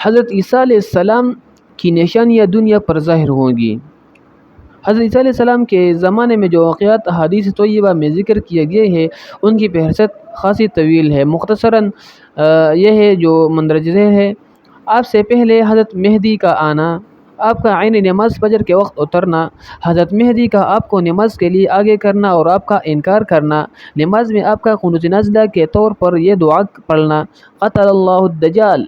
حضرت عیسیٰ علیہ السلام کی نشانیاں دنیا پر ظاہر ہوں گی۔ حضرت عیسیٰ علیہ السلام کے زمانے میں جو واقعات احادیث طیبہ میں ذکر کیے گئے ہیں ان کی فہرست خاصی طویل ہے۔ مختصراً یہ ہے جو مندرجہ ذیل ہے: آپ سے پہلے حضرت مہدی کا آنا، آپ کا عین نماز فجر کے وقت اترنا، حضرت مہدی کا آپ کو نماز کے لیے آگے کرنا اور آپ کا انکار کرنا، نماز میں آپ کا قنوت نازلہ کے طور پر یہ دعا پڑھنا: قتل اللہ الدجال،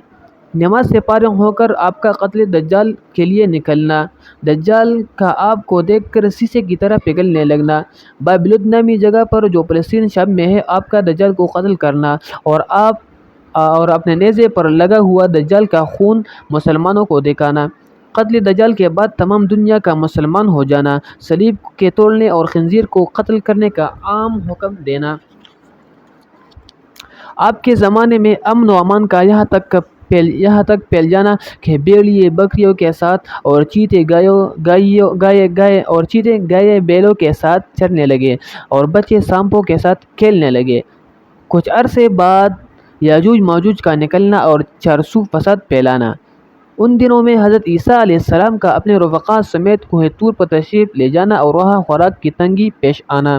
نماز سے فارغ ہو کر آپ کا قتل دجال کے لیے نکلنا، دجال کا آپ کو دیکھ کر شیشے کی طرح پگھلنے لگنا، بابلود نامی جگہ پر جو فلسطین شام میں ہے آپ کا دجال کو قتل کرنا اور اپنے نیزے پر لگا ہوا دجال کا خون مسلمانوں کو دکھانا، قتل دجال کے بعد تمام دنیا کا مسلمان ہو جانا، صلیب کے توڑنے اور خنزیر کو قتل کرنے کا عام حکم دینا۔ آپ کے زمانے میں امن و امان کا یہاں تک پھیل جانا کہ بھیڑیے بکریوں کے ساتھ اور چیتے گائے بیلوں کے ساتھ چرنے لگے اور بچے سانپوں کے ساتھ کھیلنے لگے۔ کچھ عرصے بعد یاجوج ماجوج کا نکلنا اور چارسو فساد پھیلانا۔ ان دنوں میں حضرت عیسیٰ علیہ السلام کا اپنے رفقاء سمیت کوہ طور پر تشریف لے جانا اور وہاں خوراک کی تنگی پیش آنا۔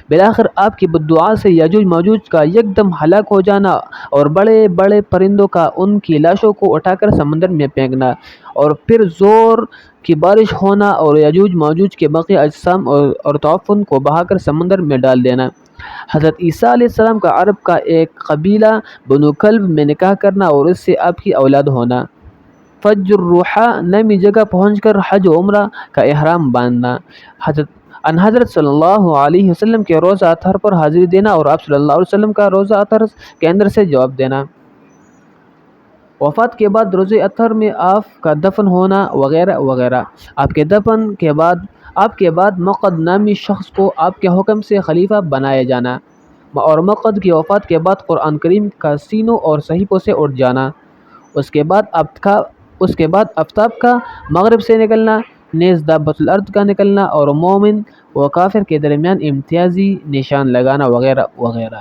بالآخر آپ کی بددعا سے یاجوج ماجوج کا یکدم ہلاک ہو جانا اور بڑے بڑے پرندوں کا ان کی لاشوں کو اٹھا کر سمندر میں پھینکنا اور پھر زور کی بارش ہونا اور یاجوج ماجوج کے باقی اجسام اور تعفن کو بہا کر سمندر میں ڈال دینا۔ حضرت عیسیٰ علیہ السلام کا عرب کا ایک قبیلہ بنو کلب میں نکاح کرنا اور اس سے آپ کی اولاد ہونا، فج الروحا نامی جگہ پہنچ کر حج و عمرہ کا احرام باندھنا، حضرت صلی اللہ علیہ وسلم کے روزہ اطہر پر حاضری دینا اور آپ صلی اللہ علیہ وسلم کا روزہ اطہر کے اندر سے جواب دینا، وفات کے بعد روزہ اطہر میں آپ کا دفن ہونا وغیرہ وغیرہ۔ آپ کے دفن کے بعد مقعد نامی شخص کو آپ کے حکم سے خلیفہ بنایا جانا اور مقعد کی وفات کے بعد قرآن کریم کا سینوں اور صحیفوں سے اٹھ جانا۔ اس کے بعد آفتاب کا مغرب سے نکلنا، نیز دابۃ الارض کا نکلنا اور مومن و کافر کے درمیان امتیازی نشان لگانا وغیرہ وغیرہ۔